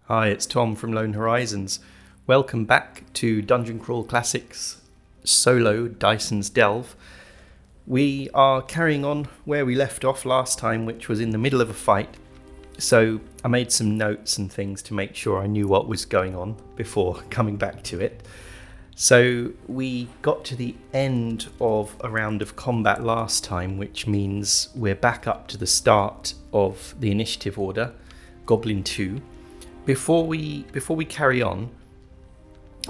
Hi, it's Tom from Lone Horizons. Welcome back to Dungeon Crawl Classics Solo Dyson's Delve. We are carrying on where we left off last time, which was in the middle of a fight. So I made some notes and things to make sure I knew what was going on before coming back to it. So we got to the end of a round of combat last time, which means we're back up to the start of the initiative order, Goblin 2. Before we carry on,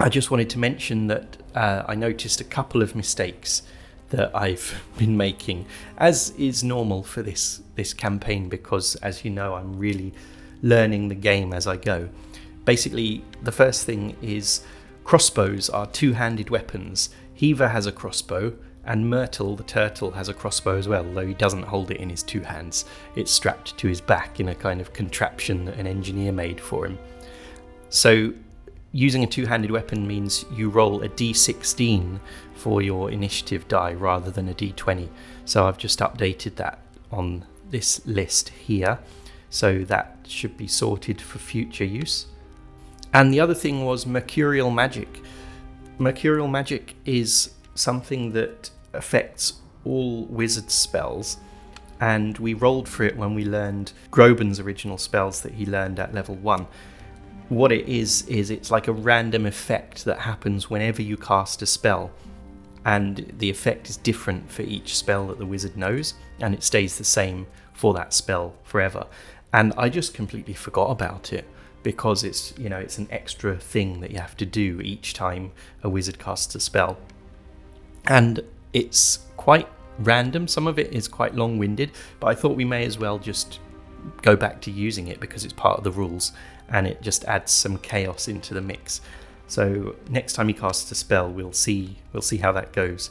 I just wanted to mention that I noticed a couple of mistakes that I've been making, as is normal for this campaign, because as you know, I'm really learning the game as I go. Basically, the first thing is crossbows are two-handed weapons. Heaver has a crossbow, and Myrtle the turtle has a crossbow as well, though he doesn't hold it in his two hands. It's strapped to his back in a kind of contraption that an engineer made for him. So using a two-handed weapon means you roll a d16 for your initiative die rather than a d20. So I've just updated that on this list here, so that should be sorted for future use. And the other thing was mercurial magic. Mercurial magic is something that affects all wizard spells, and we rolled for it when we learned Groban's original spells that he learned at level 1. What it is it's like a random effect that happens whenever you cast a spell, and the effect is different for each spell that the wizard knows, and it stays the same for that spell forever. And I just completely forgot about it, because it's an extra thing that you have to do each time a wizard casts a spell. And it's quite random, some of it is quite long-winded, but I thought we may as well just go back to using it because it's part of the rules and it just adds some chaos into the mix. So next time he casts a spell, we'll see how that goes.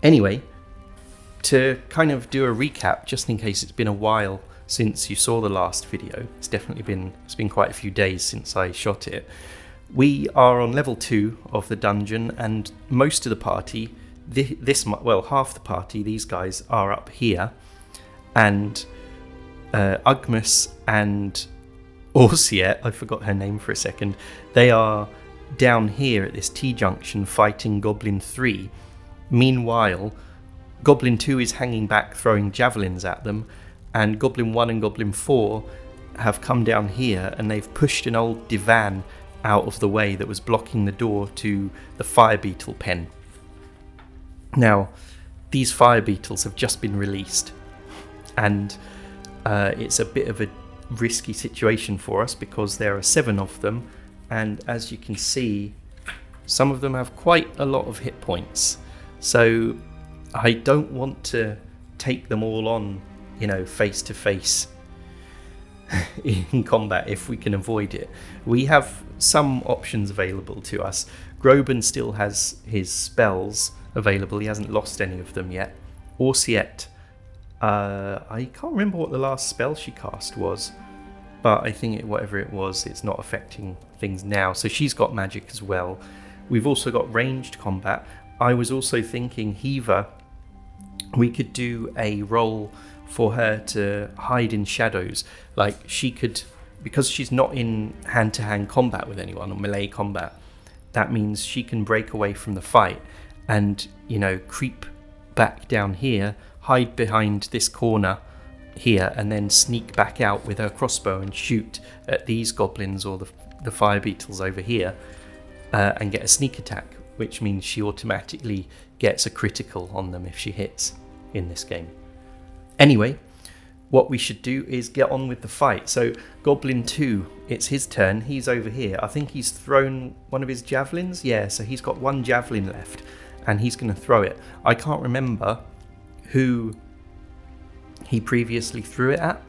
Anyway, to kind of do a recap, just in case it's been a while since you saw the last video, it's been quite a few days since I shot it. We are on level 2 of the dungeon, and most of the party, half the party, these guys are up here, and Ugmus and Orsiet, I forgot her name for a second, they are down here at this T-junction fighting Goblin 3. Meanwhile, Goblin 2 is hanging back throwing javelins at them, and Goblin 1 and Goblin 4 have come down here and they've pushed an old divan out of the way that was blocking the door to the fire beetle pen. Now, these fire beetles have just been released, and it's a bit of a risky situation for us because there are 7 of them, and as you can see, some of them have quite a lot of hit points. So I don't want to take them all on, face to face in combat if we can avoid it. We have some options available to us. Groban still has his spells available, he hasn't lost any of them yet. Orsiet, I can't remember what the last spell she cast was, but I think whatever it was, it's not affecting things now, so she's got magic as well. We've also got ranged combat. I was also thinking Heaver, we could do a roll for her to hide in shadows. Like she could, because she's not in hand-to-hand combat with anyone or melee combat, that means she can break away from the fight and creep back down here, hide behind this corner here, and then sneak back out with her crossbow and shoot at these goblins or the fire beetles over here, and get a sneak attack, which means she automatically gets a critical on them if she hits in this game. Anyway, what we should do is get on with the fight. So Goblin 2, it's his turn. He's over here. I think he's thrown one of his javelins. Yeah, so he's got one javelin left and he's going to throw it. I can't remember who he previously threw it at.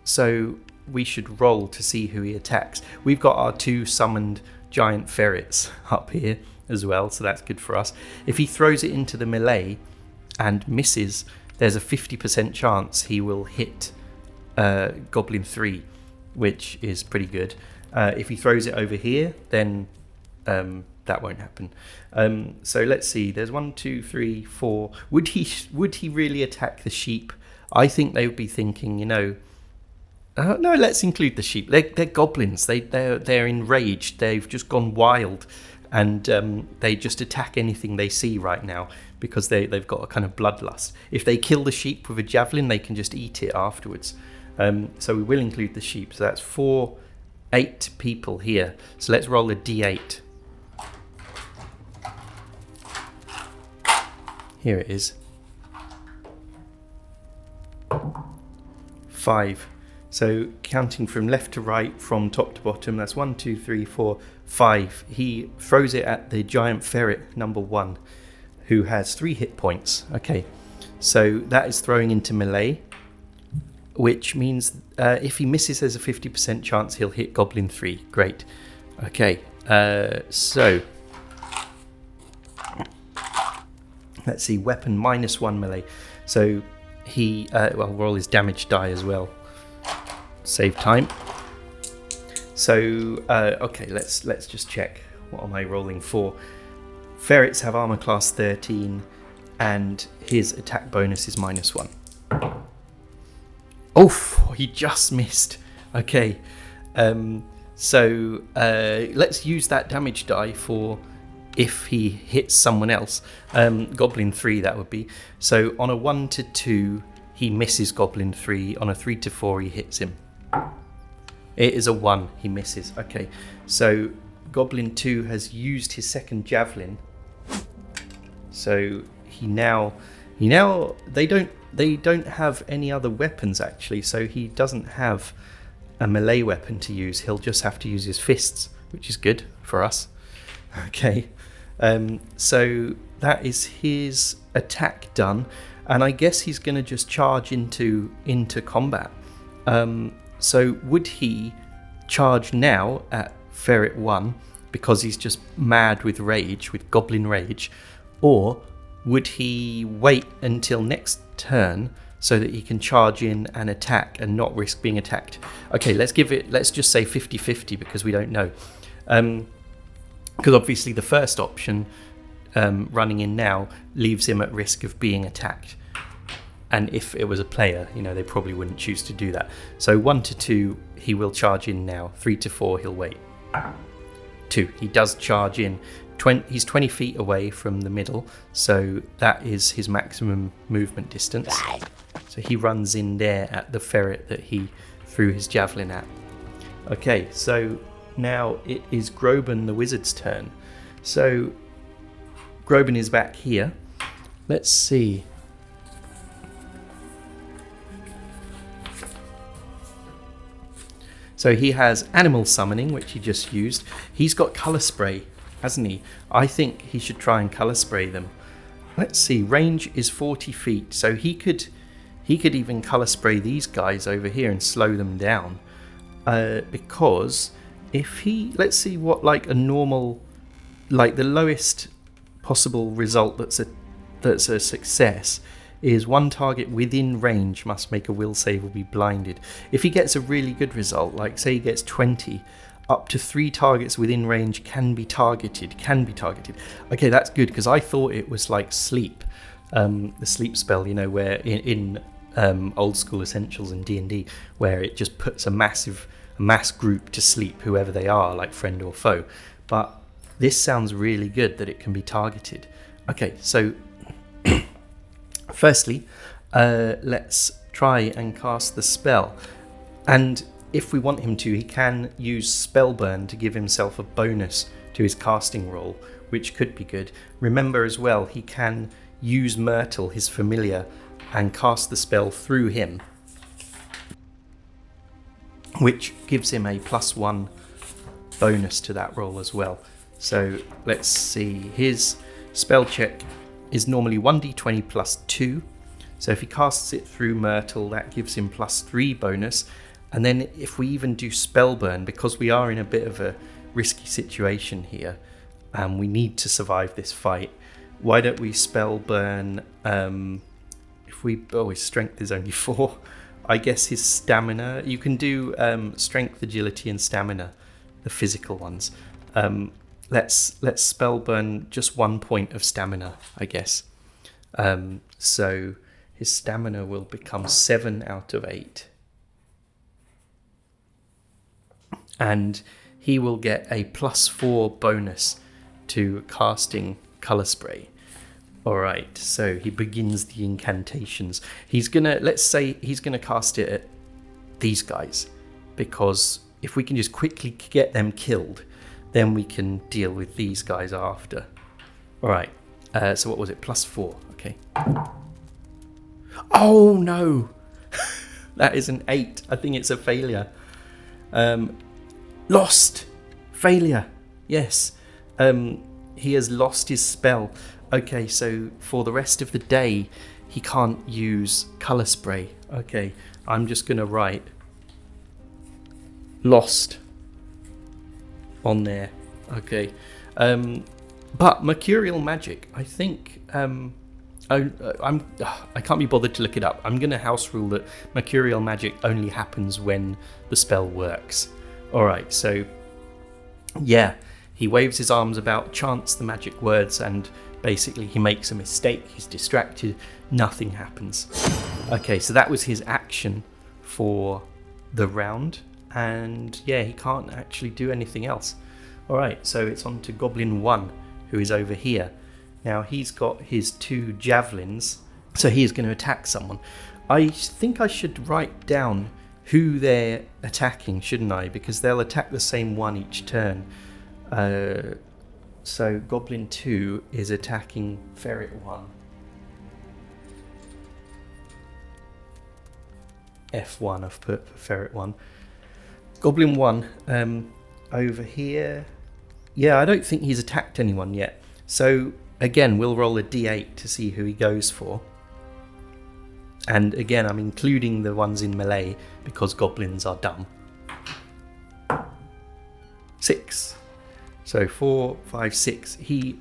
So we should roll to see who he attacks. We've got our 2 summoned giant ferrets up here as well, so that's good for us. If he throws it into the melee and misses, there's a 50% chance he will hit Goblin 3, which is pretty good. If he throws it over here, then that won't happen. So let's see, there's 1, 2, 3, 4. Would he really attack the sheep? I think they would be thinking, No, let's include the sheep. They're goblins. They're enraged. They've just gone wild, and they just attack anything they see right now because they've got a kind of bloodlust. If they kill the sheep with a javelin, they can just eat it afterwards. So we will include the sheep. So that's 8 people here. So let's roll a d8. Here it is. 5. So counting from left to right, from top to bottom, that's 1, 2, 3, 4, 5. He throws it at the giant ferret number 1, who has 3 hit points. Okay, so that is throwing into melee, which means if he misses, there's a 50% chance he'll hit Goblin 3. Great. Okay, so let's see, weapon -1 melee. So he roll his damage die as well. Save time. So okay, let's just check. What am I rolling for? Ferrets have armor class 13, and his attack bonus is -1. Oh, he just missed. Okay, so let's use that damage die for if he hits someone else. Goblin 3, that would be. So on a 1 to 2, he misses Goblin 3. On a 3 to 4, he hits him. It is a 1, he misses. Okay, so Goblin 2 has used his second javelin. So he now they don't have any other weapons actually. So he doesn't have a melee weapon to use. He'll just have to use his fists, which is good for us. Okay, so that is his attack done, and I guess he's going to just charge into combat. So would he charge now at Ferret 1 because he's just mad with rage, with goblin rage, or would he wait until next turn so that he can charge in and attack and not risk being attacked? Okay, let's just say 50-50 because we don't know. Because obviously the first option, running in now, leaves him at risk of being attacked. And if it was a player, they probably wouldn't choose to do that. So 1 to 2, he will charge in now. 3 to 4, he'll wait. 2, he does charge in. He's 20 feet away from the middle, so that is his maximum movement distance. So he runs in there at the ferret that he threw his javelin at. Okay, so now it is Groban the wizard's turn. So Groban is back here. Let's see. So he has animal summoning, which he just used. He's got colour spray, hasn't he? I think he should try and colour spray them. Let's see, range is 40 feet, so he could even colour spray these guys over here and slow them down. Because if he, let's see what a normal, the lowest possible result that's a success is 1 target within range must make a will save or be blinded. If he gets a really good result, say he gets 20, up to 3 targets within range can be targeted. Okay, that's good, because I thought it was like sleep, the sleep spell, where in old school essentials in D&D, where it just puts a mass group to sleep, whoever they are, like friend or foe. But this sounds really good that it can be targeted. Okay, so firstly, let's try and cast the spell. And if we want him to, he can use Spellburn to give himself a bonus to his casting roll, which could be good. Remember as well, he can use Myrtle, his familiar, and cast the spell through him, which gives him a +1 bonus to that roll as well. So let's see, his spell check is normally 1d20 +2. So if he casts it through Myrtle, that gives him +3 bonus. And then if we even do Spellburn, because we are in a bit of a risky situation here, and we need to survive this fight, why don't we Spellburn, his strength is only 4. I guess his stamina, you can do strength, agility and stamina, the physical ones. Let's Spellburn just 1 point of stamina, I guess. So his stamina will become 7 out of 8. and he will get a +4 bonus to casting colour spray. Alright, so he begins the incantations. Let's say he's gonna cast it at these guys, because if we can just quickly get them killed, then we can deal with these guys after. Alright, so what was it? +4, okay. Oh no! That is an 8. I think it's a failure. Lost! Failure! Yes. He has lost his spell. Okay, so for the rest of the day, he can't use colour spray. Okay, I'm just going to write lost on there. Okay. But mercurial magic, I think... I can't be bothered to look it up. I'm going to house rule that mercurial magic only happens when the spell works. Alright, so... yeah, he waves his arms about, chants the magic words, and basically he makes a mistake, he's distracted, nothing happens. Okay, so that was his action for the round, and yeah, he can't actually do anything else. Alright, so it's on to Goblin 1, who is over here. Now he's got his 2 javelins, so he is going to attack someone. I think I should write down who they're attacking, shouldn't I? Because they'll attack the same one each turn. So Goblin 2 is attacking Ferret 1. F1 I've put for Ferret 1. Goblin 1 over here. Yeah, I don't think he's attacked anyone yet. So again, we'll roll a d8 to see who he goes for. And again, I'm including the ones in melee because goblins are dumb. 6. So 4, 5, 6. He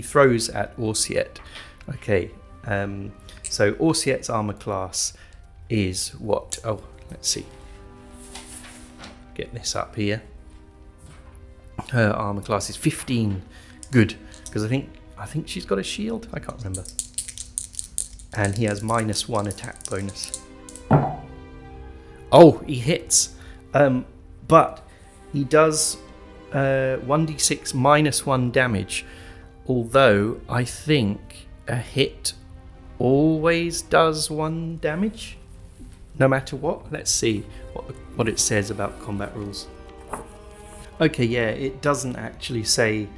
throws at Orsiet. Okay, so Orsiet's armor class is what? Oh, let's see. Get this up here. Her armor class is 15. Good, because I think she's got a shield. I can't remember. And he has -1 attack bonus. Oh, he hits. But he does 1d6 -1 damage. Although I think a hit always does 1 damage, no matter what. Let's see what it says about combat rules. Okay, yeah, it doesn't actually say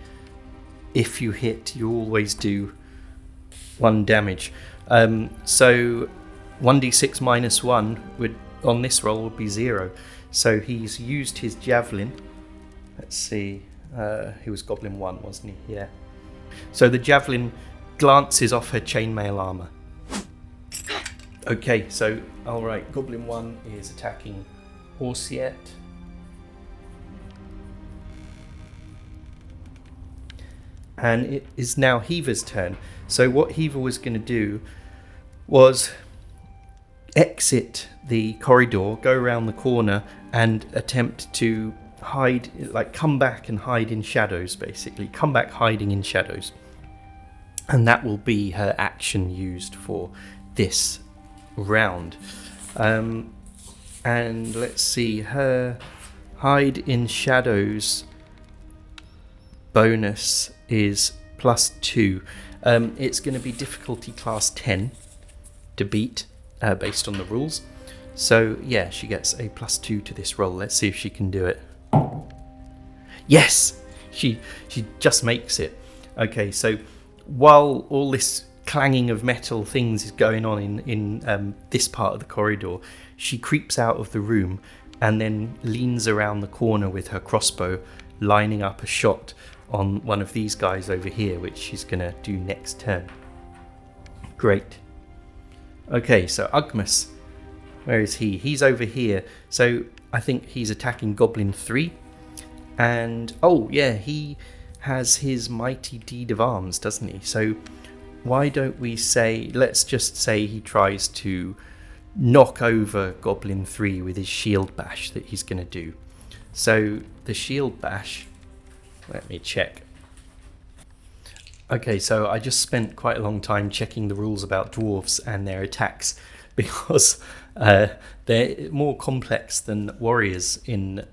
if you hit, you always do 1 damage. So 1d6 -1 would on this roll would be 0. So he's used his javelin. Let's see. He was Goblin 1, wasn't he? Yeah. So the javelin glances off her chainmail armor. Okay, so alright, Goblin 1 is attacking Orsiet. And it is now Heaver's turn. So what Heaver was going to do was exit the corridor, go around the corner, and attempt to hide, like come back and hide in shadows, basically. Come back hiding in shadows. And that will be her action used for this round. And let's see, her hide in shadows bonus is +2. It's going to be difficulty class 10 to beat based on the rules. So yeah, she gets a +2 to this roll. Let's see if she can do it. Yes, she just makes it. Okay, so while all this clanging of metal things is going on in this part of the corridor, she creeps out of the room and then leans around the corner with her crossbow, lining up a shot on one of these guys over here, which she's gonna do next turn. Great. Okay, so Ugmas, where is he? He's over here. So I think he's attacking Goblin 3. And oh yeah, he has his mighty deed of arms, doesn't he? So why don't we say, let's just say he tries to knock over Goblin 3 with his shield bash that he's going to do. So the shield bash, let me check. Okay, so I just spent quite a long time checking the rules about dwarves and their attacks because They're more complex than warriors in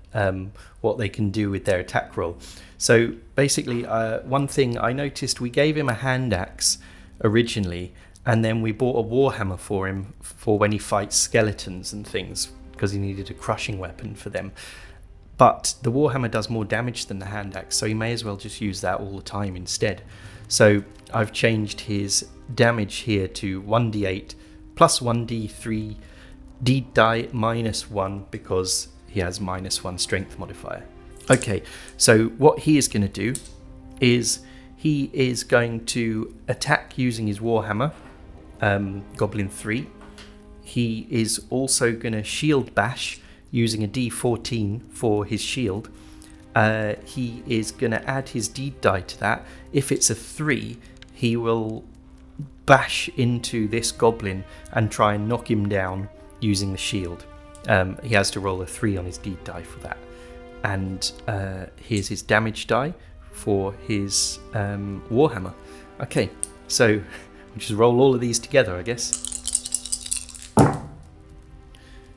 what they can do with their attack roll. So basically, one thing I noticed, we gave him a hand axe originally, and then we bought a warhammer for him for when he fights skeletons and things, because he needed a crushing weapon for them. But the warhammer does more damage than the hand axe, so he may as well just use that all the time instead. So I've changed his damage here to 1d8 plus 1d3 deed die minus 1, because he has minus 1 strength modifier. Okay, so what he is going to do is he is going to attack using his warhammer, Goblin 3. He is also going to shield bash using a d14 for his shield. He is going to add his deed die to that. If it's a 3, he will bash into this goblin and try and knock him down using the shield. He has to roll a 3 on his deed die for that. And here's his damage die for his warhammer. Okay, so we'll just roll all of these together, I guess.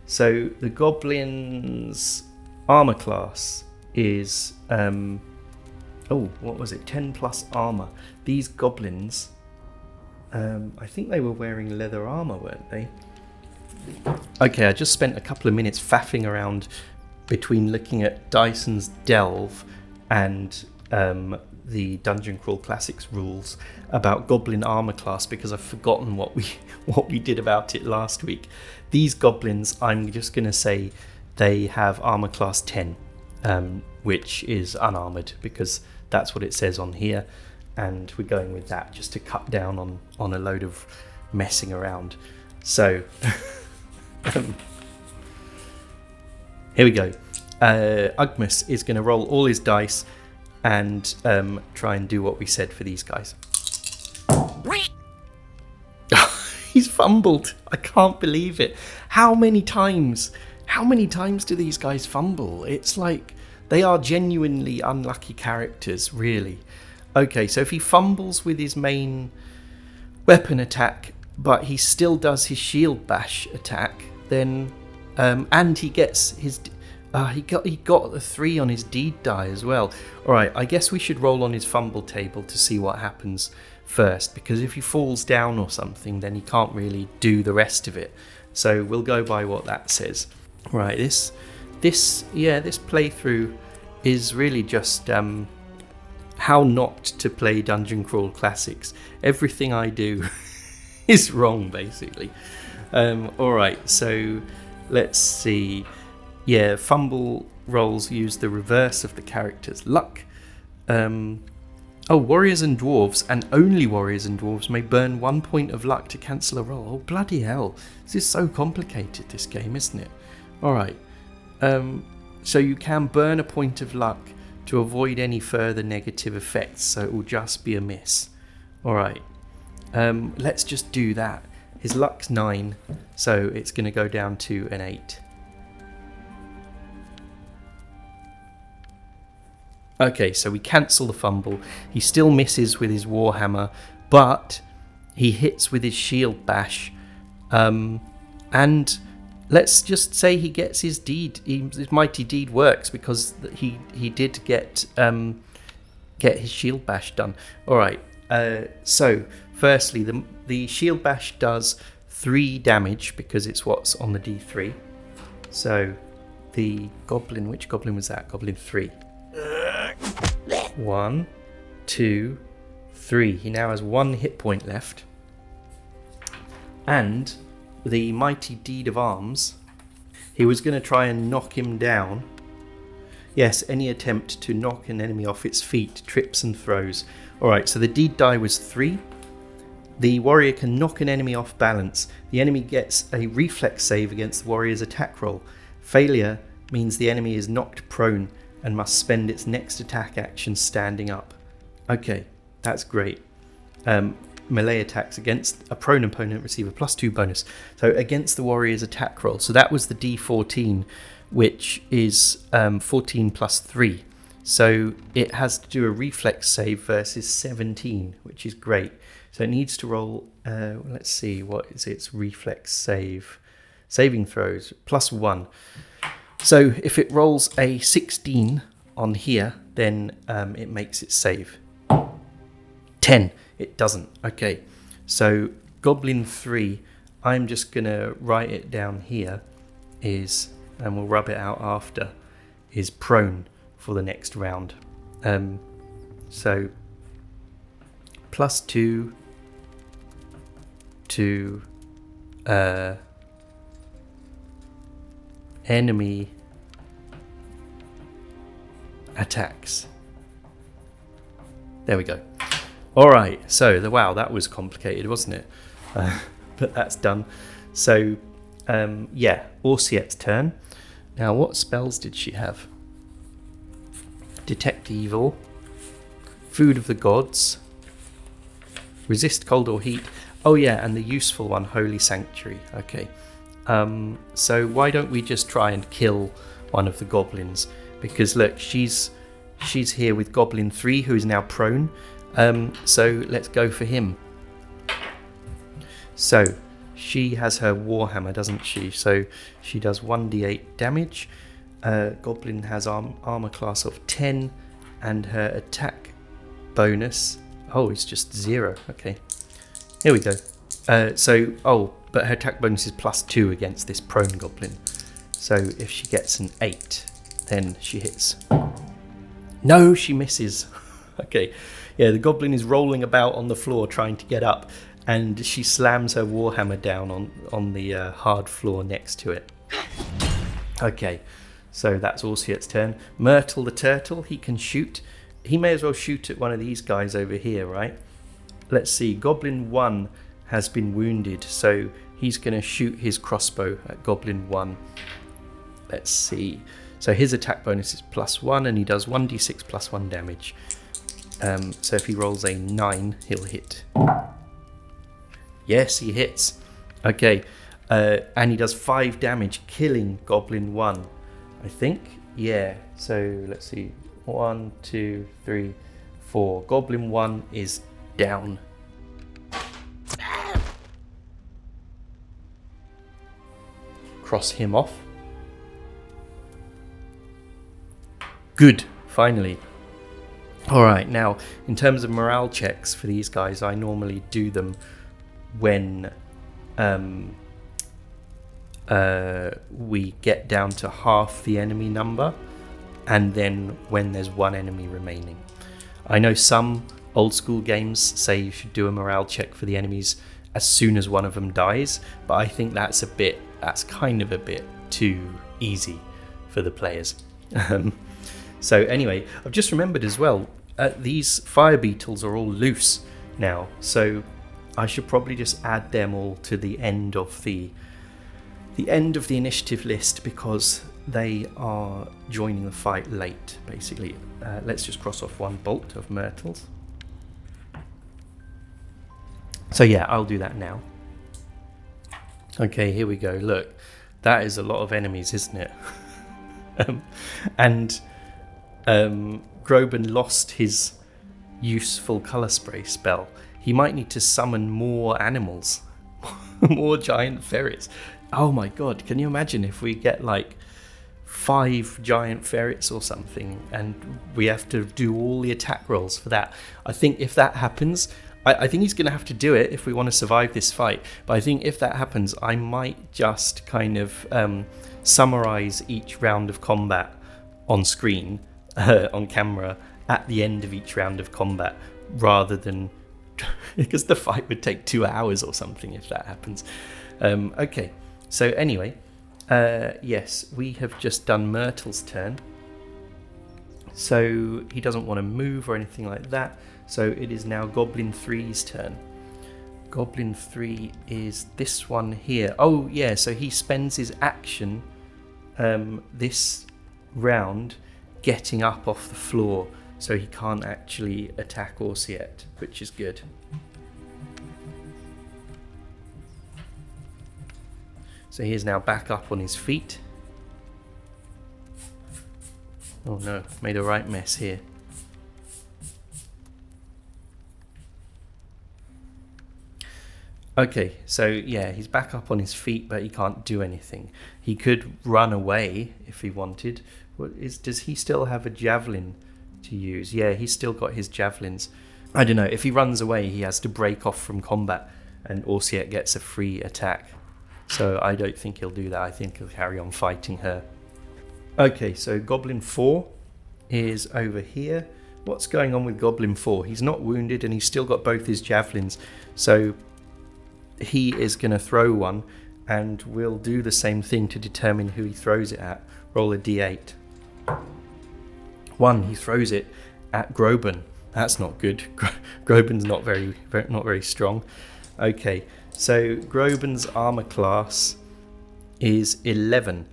So the goblin's armor class is, what was it? 10 plus armor. These goblins, I think they were wearing leather armor, weren't they? Okay, I just spent a couple of minutes faffing around between looking at Dyson's Delve and the Dungeon Crawl Classics rules about Goblin armor class, because I've forgotten what we did about it last week. These goblins, I'm just going to say they have armor class 10, which is unarmored, because that's what it says on here, and we're going with that just to cut down on a load of messing around. So here we go. Ugmus is going to roll all his dice and try and do what we said for these guys. He's fumbled. I can't believe it. How many times do these guys fumble? It's like they are genuinely unlucky characters, really. Okay, so if he fumbles with his main weapon attack, but he still does his shield bash attack, then and he gets his he got a 3 on his deed die as well. All right, I guess we should roll on his fumble table to see what happens first, because if he falls down or something, then he can't really do the rest of it. So we'll go by what that says. Right, this playthrough is really just how not to play Dungeon Crawl Classics. Everything I do is wrong, basically. All right, so let's see. Yeah, fumble rolls use the reverse of the character's luck. Warriors and dwarves, and only warriors and dwarves, may burn 1 point of luck to cancel a roll. Oh, bloody hell. This is so complicated, this game, isn't it? Alright. So you can burn a point of luck to avoid any further negative effects, so it will just be a miss. Alright. Let's just do that. His luck's 9, so it's going to go down to an 8. Okay, so we cancel the fumble. He still misses with his warhammer, but he hits with his shield bash. And let's just say he gets his deed. His mighty deed works because he did get his shield bash done. All right. So firstly, the shield bash does 3 damage because it's what's on the D3. So the goblin, which goblin was that? Goblin 3. 1, 2, 3. He now has 1 hit point left. And the mighty deed of arms, he was going to try and knock him down. Yes, any attempt to knock an enemy off its feet trips and throws. Alright, so the deed die was 3. The warrior can knock an enemy off balance. The enemy gets a reflex save against the warrior's attack roll. Failure means the enemy is knocked prone and must spend its next attack action standing up. Okay, that's great. Melee attacks against a prone opponent receive a +2 bonus. So against the warrior's attack roll. So that was the D14, which is 14 plus 3. So it has to do a reflex save versus 17, which is great. So it needs to roll, let's see, what is its reflex save? Saving throws, +1. So if it rolls a 16 on here, then it makes it save. 10, it doesn't. Okay, so Goblin 3, I'm just going to write it down here, is, and we'll rub it out after, is prone for the next round. So +2 to enemy attacks. There we go. Alright, so wow, that was complicated, wasn't it? But that's done. So yeah, Orsiet's turn. Now what spells did she have? Detect Evil, Food of the Gods, Resist Cold or Heat. Oh yeah, and the useful one, Holy Sanctuary. Okay. So why don't we just try and kill one of the goblins? Because look, she's here with Goblin 3, who is now prone. So let's go for him. So she has her Warhammer, doesn't she? So she does 1d8 damage. Goblin has armor class of 10, and her attack bonus, oh, it's just 0. Okay, here we go. But her attack bonus is +2 against this prone goblin. So if she gets an 8, then she hits. No, she misses. Okay, yeah, the goblin is rolling about on the floor trying to get up, and she slams her Warhammer down on the hard floor next to it. Okay, so that's Orsiet's turn. Myrtle the turtle, he can shoot. He may as well shoot at one of these guys over here, right? Let's see, Goblin 1 has been wounded, so he's going to shoot his crossbow at Goblin 1. Let's see. So his attack bonus is +1, and he does 1d6 +1 damage. So if he rolls a 9, he'll hit. Yes, he hits. Okay, and he does 5 damage, killing Goblin 1, I think. Yeah, so let's see. 1, 2, 3, 4. Goblin 1 is down. Cross him off. Good, finally. Alright, now, in terms of morale checks for these guys, I normally do them when we get down to half the enemy number, and then when there's one enemy remaining. I know some old school games say you should do a morale check for the enemies as soon as one of them dies, but I think that's kind of a bit too easy for the players. So anyway, I've just remembered as well, these fire beetles are all loose now, so I should probably just add them all to the end of the initiative list, because they are joining the fight late, basically. Let's just cross off one bolt of myrtles. So yeah, I'll do that now. Okay, here we go. Look, that is a lot of enemies, isn't it? Groban lost his useful colour spray spell. He might need to summon more animals, more giant ferrets. Oh my god, can you imagine if we get like 5 giant ferrets or something, and we have to do all the attack rolls for that? I think if that happens, I think he's going to have to do it if we want to survive this fight, but I think if that happens, I might just kind of summarize each round of combat on screen, on camera, at the end of each round of combat, rather than because the fight would take 2 hours or something if that happens. Okay, so anyway, yes, we have just done Myrtle's turn, so he doesn't want to move or anything like that. So it is now Goblin 3's turn. Goblin 3 is this one here. Oh yeah, so he spends his action this round getting up off the floor, so he can't actually attack Orsiet, which is good. So he is now back up on his feet. Oh no, made a right mess here. Okay, so yeah, he's back up on his feet, but he can't do anything. He could run away if he wanted. Does he still have a javelin to use? Yeah, he's still got his javelins. I don't know. If he runs away, he has to break off from combat, and Orsiet gets a free attack. So I don't think he'll do that. I think he'll carry on fighting her. Okay, so Goblin 4 is over here. What's going on with Goblin 4? He's not wounded, and he's still got both his javelins. So he is going to throw one, and we'll do the same thing to determine who he throws it at. Roll a d8. 1, he throws it at Groban. That's not good. Groban's not very strong. Okay, so Groban's armor class is 11,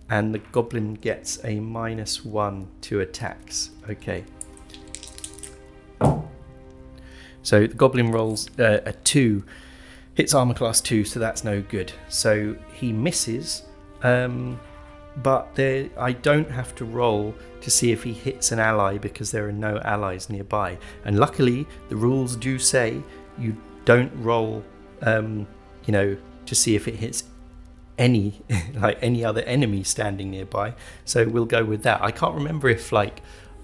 and the goblin gets a -1 to attacks. Okay. So the goblin rolls a 2, hits armor class 2, so that's no good. So he misses, but I don't have to roll to see if he hits an ally because there are no allies nearby. And luckily, the rules do say you don't roll, to see if it hits any other enemy standing nearby. So we'll go with that. I can't remember if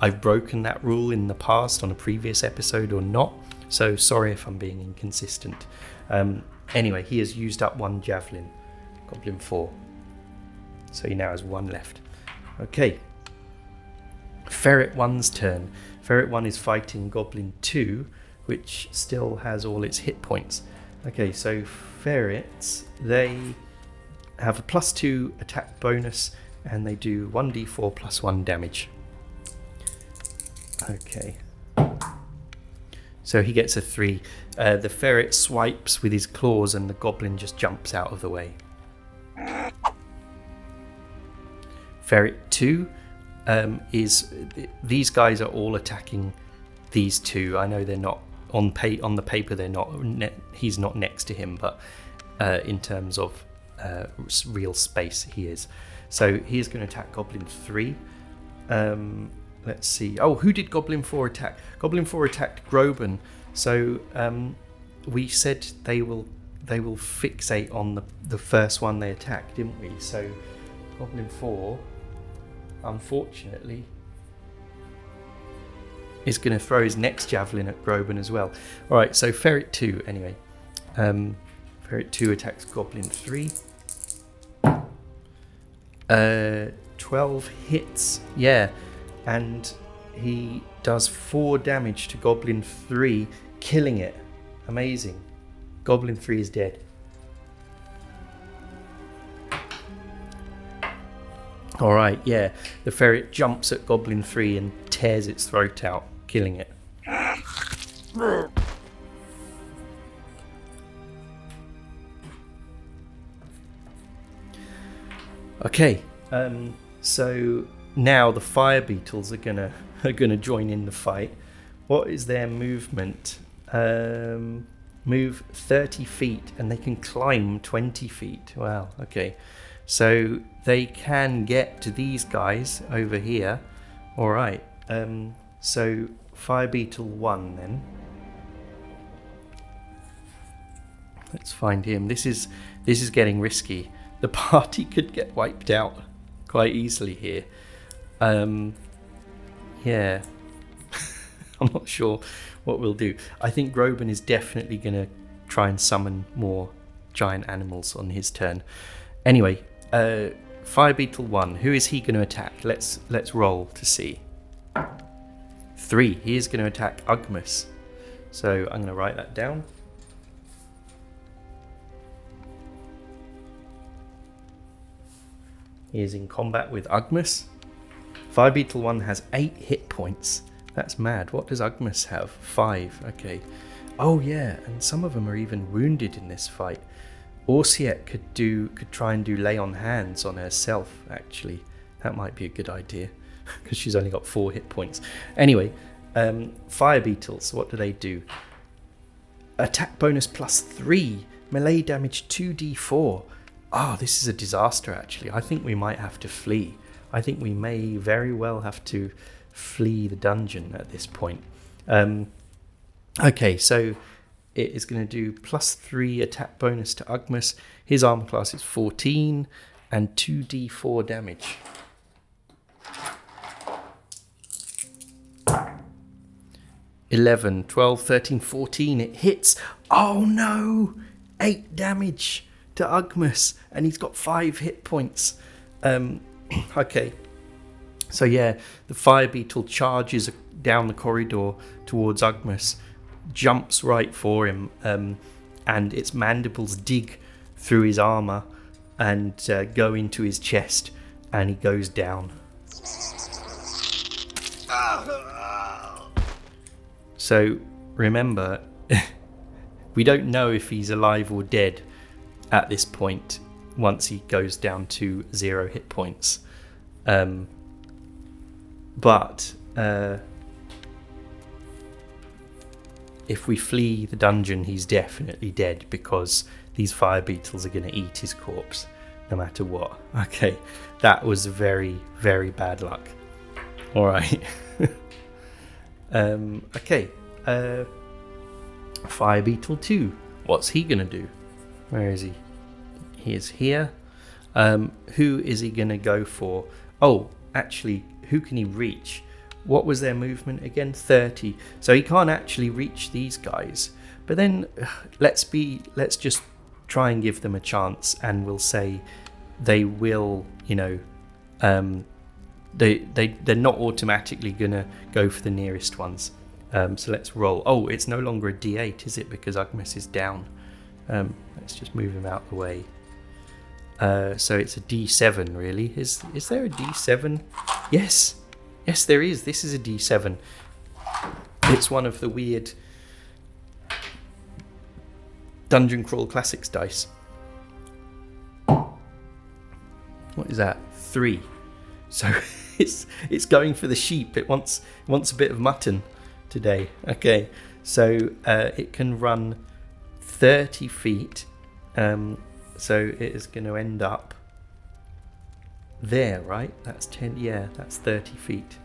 I've broken that rule in the past on a previous episode or not. So sorry if I'm being inconsistent. Anyway, he has used up 1 javelin, Goblin 4. So he now has 1 left. Okay. Ferret 1's turn. Ferret 1 is fighting Goblin 2, which still has all its hit points. Okay, so ferrets, they have a +2 attack bonus, and they do 1d4 + 1 damage. Okay. So he gets a 3. The ferret swipes with his claws, and the goblin just jumps out of the way. Ferret 2 these guys are all attacking these two. I know they're not on the paper. They're not. He's not next to him, but in terms of real space, he is. So he is going to attack Goblin 3. Let's see. Oh, who did Goblin 4 attack? Goblin 4 attacked Groban. So we said they will fixate on the first one they attacked, didn't we? So Goblin 4, unfortunately, is going to throw his next javelin at Groban as well. All right, so Ferret 2 anyway. Ferret 2 attacks Goblin 3. 12 hits, yeah, and he does 4 damage to Goblin 3, killing it. Amazing. Goblin 3 is dead. Alright, yeah, the ferret jumps at Goblin 3 and tears its throat out, killing it. Okay, so now the fire beetles are gonna join in the fight. What is their movement? Move 30 feet, and they can climb 20 feet. Wow, okay. So they can get to these guys over here. Alright, so Fire Beetle 1 then. Let's find him. This is getting risky. The party could get wiped out quite easily here. Yeah. I'm not sure what we'll do. I think Groban is definitely going to try and summon more giant animals on his turn. Anyway, Fire Beetle 1, who is he going to attack? Let's roll to see. 3, he is going to attack Ugmus. So I'm going to write that down. He is in combat with Ugmus. Fire Beetle 1 has 8 hit points. That's mad. What does Ugmus have? 5. Okay. Oh yeah, and some of them are even wounded in this fight. Orsiet could try and do lay on hands on herself, actually. That might be a good idea, because she's only got 4 hit points. Anyway, Fire Beetles, what do they do? Attack bonus +3, melee damage 2d4. Oh, this is a disaster, actually. I think we might have to flee. I think we may very well have to flee the dungeon at this point. Okay, so it is going to do +3 attack bonus to Ugmas. His armor class is 14 and 2d4 damage. (11, 12, 13, 14). It hits. Oh no! 8 damage to Ugmas, and he's got 5 hit points. Okay. So yeah, the fire beetle charges down the corridor towards Ugmas, jumps right for him, and its mandibles dig through his armor and go into his chest, and he goes down. So remember, we don't know if he's alive or dead at this point once he goes down to 0 hit points. But if we flee the dungeon, he's definitely dead, because these fire beetles are going to eat his corpse no matter what. Okay, that was very, very bad luck. All right. Okay. Fire beetle 2. What's he going to do? Where is he? He is here. Who is he going to go for? Oh, actually, who can he reach? What was their movement again? 30. So he can't actually reach these guys. But then let's just try and give them a chance, and we'll say they will, they're not automatically gonna go for the nearest ones. So let's roll. Oh, it's no longer a D8, is it? Because Ugmas is down. Let's just move him out the way. So it's a D7, really. Is there a D7? Yes, there is. This is a D7. It's one of the weird Dungeon Crawl Classics dice. What is that? 3. So it's going for the sheep. It wants a bit of mutton today. Okay, so it can run 30 feet. So it is going to end up there, right? That's 10. Yeah, that's 30 feet.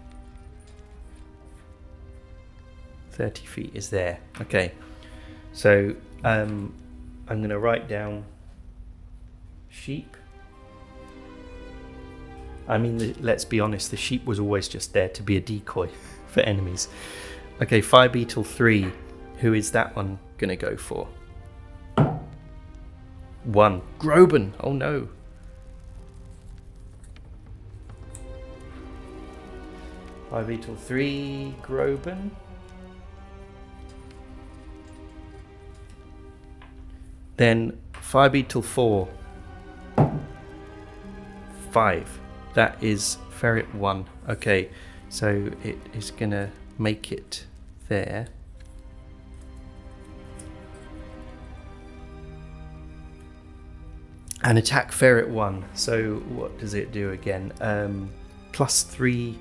30 feet is there. Okay, so I'm going to write down sheep. I mean, let's be honest, the sheep was always just there to be a decoy for enemies. Okay, Fire Beetle 3. Who is that one going to go for? 1. Groban. Oh no. Fire Beetle 3. Groban. Then Fire Beetle 4. 5. That is Ferret 1. Okay, so it is going to make it there. And attack Ferret 1. So what does it do again? +3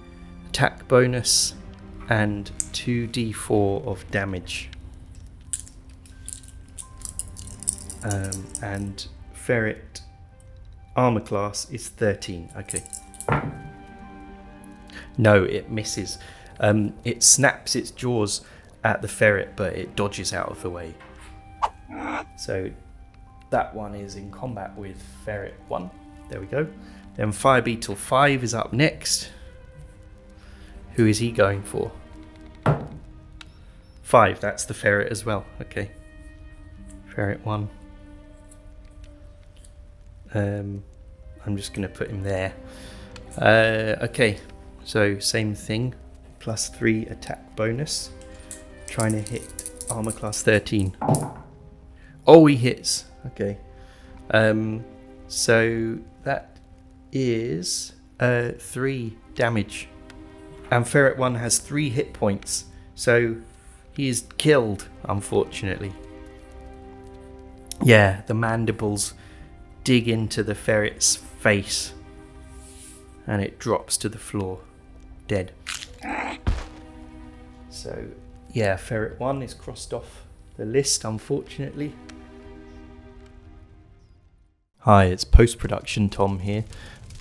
attack bonus and 2d4 of damage. And Ferret armor class is 13. Okay. No, it misses. It snaps its jaws at the ferret, but it dodges out of the way. So that one is in combat with Ferret 1. There we go. Then Fire Beetle 5 is up next. Who is he going for? 5, that's the ferret as well. Okay. Ferret 1. I'm just going to put him there. Okay, so same thing. +3 attack bonus. Trying to hit armor class 13. Oh, he hits. Okay. So that is 3 damage. And Ferret 1 has 3 hit points. So he is killed, unfortunately. Yeah, the mandibles dig into the ferret's face and it drops to the floor, dead. So yeah, Ferret 1 is crossed off the list, unfortunately. Hi, it's post-production Tom here.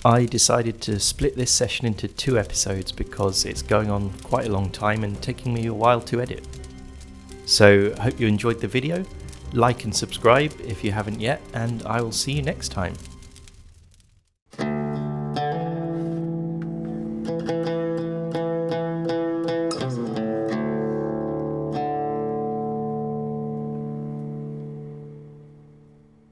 I decided to split this session into 2 episodes because it's going on quite a long time and taking me a while to edit. So hope you enjoyed the video. Like and subscribe if you haven't yet, and I will see you next time.